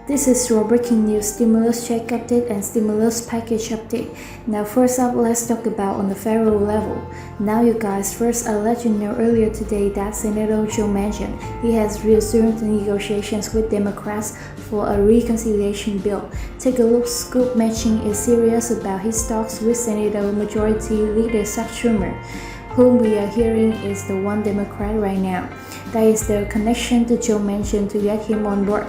This is your breaking news stimulus check update and stimulus package update. Now first up, let's talk about on the federal level. Now you guys, first I'll let you know earlier today that Senator Joe Manchin, he has resumed the negotiations with Democrats for a reconciliation bill. Take a look, Scoop Manchin is serious about his talks with Senator Majority Leader Chuck Schumer, whom we are hearing is the one Democrat right now. That is the connection to Joe Manchin to get him on board.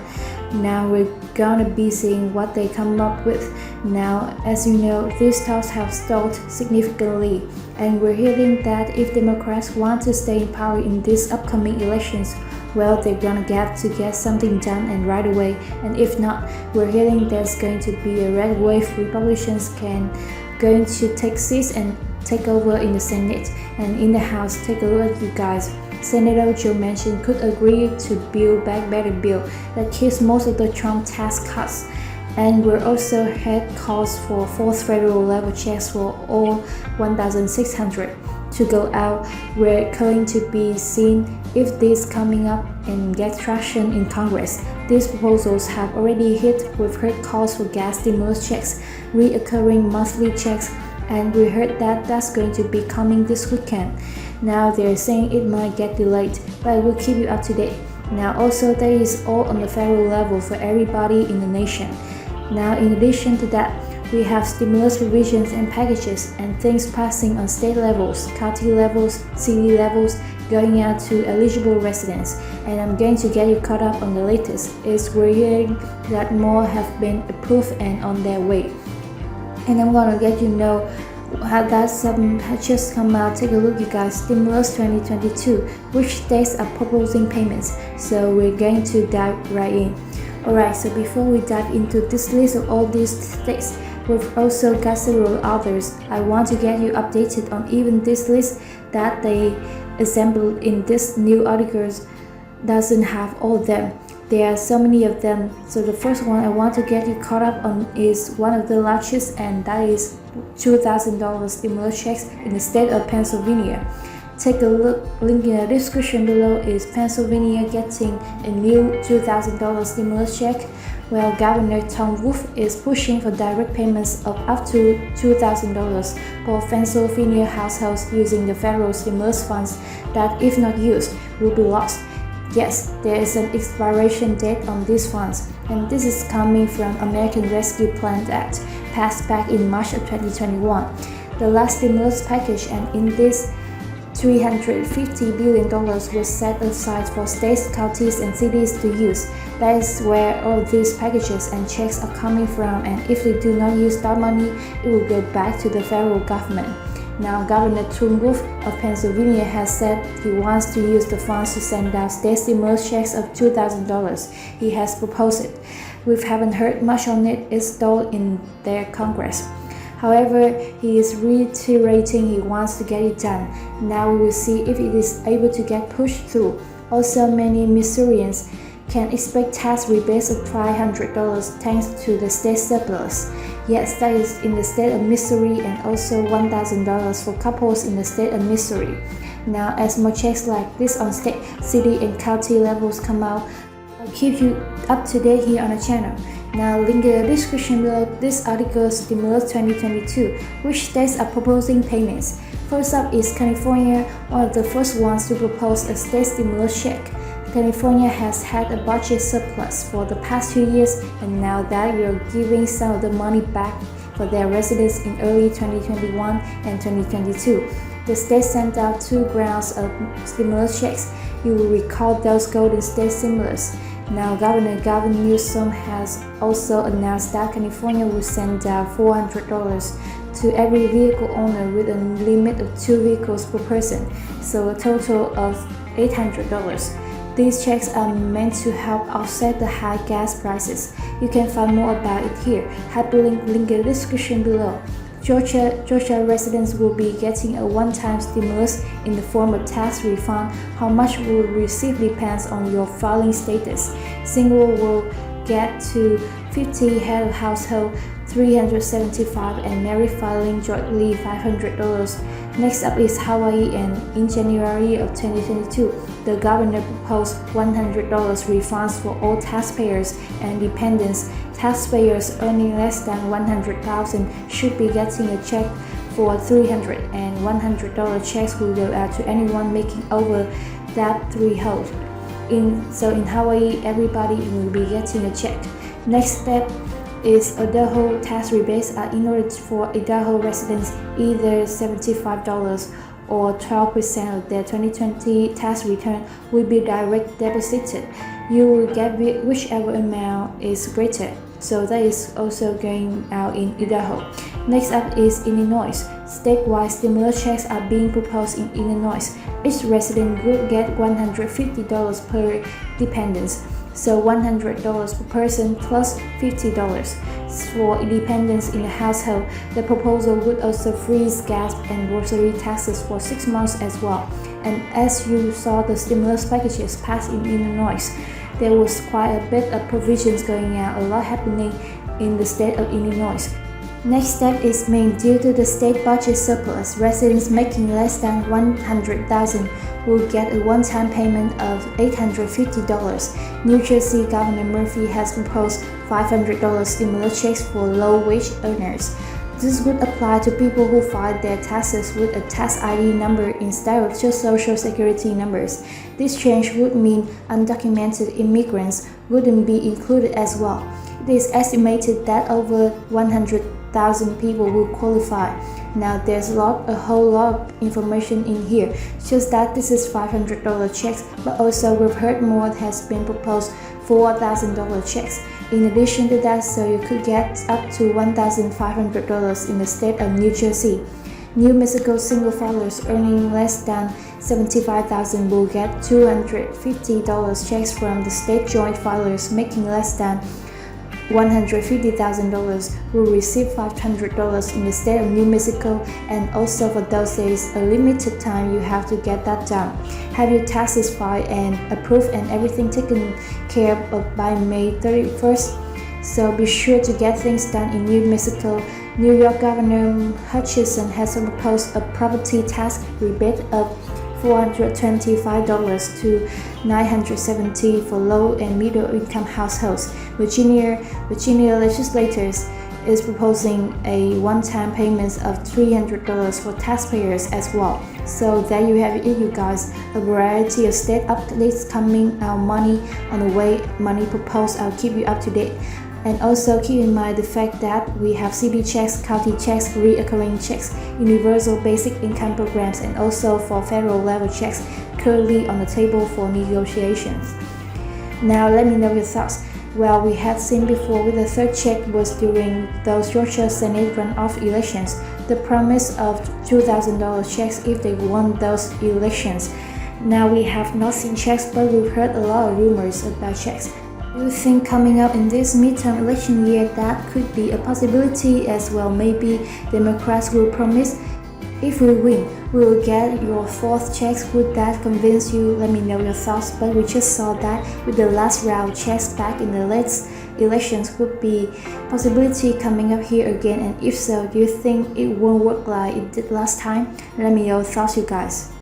Now we're gonna be seeing what they come up with. Now, as you know, these talks have stalled significantly, and we're hearing that if Democrats want to stay in power in these upcoming elections, well, they're gonna get something done and right away. And if not, we're hearing there's going to be a red wave. Republicans going to take seats and take over in the Senate and in the House. Take a look at you guys. Senator Joe Manchin could agree to Build Back Better bill that keeps most of the Trump tax cuts, and we're also had calls for fourth federal level checks for all 1,600 to go out. We're going to be seeing if this coming up and get traction in Congress. These proposals have already hit. We've heard calls for gas stimulus checks, reoccurring monthly checks, and we heard that that's going to be coming this weekend. Now they're saying it might get delayed, but we'll keep you up to date. Now also that is all on the federal level for everybody in the nation. Now in addition to that, we have stimulus provisions and packages and things passing on state levels, county levels, city levels, going out to eligible residents. And I'm going to get you caught up on the latest. We're hearing that more have been approved and on their way. And I'm gonna let you know how that some has just come out. Take a look, you guys. Stimulus 2022, which states are proposing payments. So we're going to dive right in. Alright, so before we dive into this list of all these states, we've also got several others. I want to get you updated on even this list that they assembled in this new articles doesn't have all of them. There are so many of them. So the first one I want to get you caught up on is one of the largest, and that is $2,000 stimulus checks in the state of Pennsylvania. Take a look, link in the description below. Is Pennsylvania getting a new $2,000 stimulus check? Well, Governor Tom Wolf is pushing for direct payments of up to $2,000 for Pennsylvania households using the federal stimulus funds that, if not used, will be lost. Yes, there is an expiration date on these funds, and this is coming from American Rescue Plan Act, passed back in March of 2021. The last stimulus package, and in this $350 billion was set aside for states, counties, and cities to use. That is where all these packages and checks are coming from, and if they do not use that money, it will go back to the federal government. Now, Governor Tom Wolf of Pennsylvania has said he wants to use the funds to send out state stimulus checks of $2,000. He has proposed it. We haven't heard much on it. It's stalled in their Congress. However, he is reiterating he wants to get it done. Now we will see if it is able to get pushed through. Also, many Missourians can expect tax rebates of $500 thanks to the state surplus. Yes, that is in the state of Missouri, and also $1,000 for couples in the state of Missouri. Now, as more checks like this on state, city, and county levels come out, I'll keep you up to date here on the channel. Now, link in the description below this article, Stimulus 2022, which states are proposing payments. First up is California, one of the first ones to propose a state stimulus check. California has had a budget surplus for the past 2 years, and now that we are giving some of the money back for their residents in early 2021 and 2022. The state sent out 2 rounds of stimulus checks. You will recall those Golden State stimulus. Now, Governor Gavin Newsom has also announced that California will send out $400 to every vehicle owner with a limit of 2 vehicles per person, so a total of $800. These checks are meant to help offset the high gas prices. You can find more about it here. Hyperlink link in the description below. Georgia residents will be getting a one-time stimulus in the form of tax refund. How much will receive depends on your filing status. Single will get to 50 head of household, $375, and married filing jointly $500. Next up is Hawaii, and in January of 2022, the governor proposed $100 refunds for all taxpayers and dependents. Taxpayers earning less than $100,000 should be getting a check for $300, and $100 checks will go out to anyone making over that threshold. In Hawaii, everybody will be getting a check. Next step is Idaho tax rebates are in order for Idaho residents either $75 or 12% of their 2020 tax return will be direct deposited. You will get whichever amount is greater. So that is also going out in Idaho. Next up is Illinois. Statewide stimulus checks are being proposed in Illinois. Each resident would get $150 per dependent. So $100 per person plus $50 for dependents in the household. The proposal would also freeze gas and grocery taxes for 6 months as well. And as you saw the stimulus packages passed in Illinois, there was quite a bit of provisions going out, a lot happening in the state of Illinois. Next step is Maine. Due to the state budget surplus, residents making less than $100,000 will get a one-time payment of $850. New Jersey Governor Murphy has proposed $500 stimulus checks for low-wage earners. This would apply to people who file their taxes with a tax ID number instead of just social security numbers. This change would mean undocumented immigrants wouldn't be included as well. It is estimated that over 100,000 people will qualify. Now there's a whole lot of information in here, just that this is $500 checks, but also we've heard more has been proposed $4,000 checks. In addition to that, so you could get up to $1,500 in the state of New Jersey. New Mexico single filers earning less than $75,000 will get $250 checks from the state joint filers making less than $150,000 will receive $500 in the state of New Mexico, and also for those days, a limited time you have to get that done. Have your taxes filed and approved and everything taken care of by May 31st. So be sure to get things done in New Mexico. New York Governor Hutchinson has proposed a property tax rebate of $425 to $970 for low and middle income households. Virginia legislators is proposing a one-time payment of $300 for taxpayers as well. So there you have it, you guys. A variety of state updates coming out, money on the way, money proposed. I'll keep you up to date. And also keep in mind the fact that we have city checks, county checks, reoccurring checks, universal basic income programs, and also for federal level checks currently on the table for negotiations. Now let me know your thoughts. Well, we had seen before with the third check was during those Georgia Senate runoff elections, the promise of $2,000 checks if they won those elections. Now we have not seen checks, but we've heard a lot of rumors about checks. Do you think coming up in this midterm election year that could be a possibility as well? Maybe Democrats will promise if we win, we will get your fourth checks. Would that convince you? Let me know your thoughts. But we just saw that with the last round checks back in the late elections would be possibility coming up here again. And if so, do you think it won't work like it did last time? Let me know your thoughts, you guys.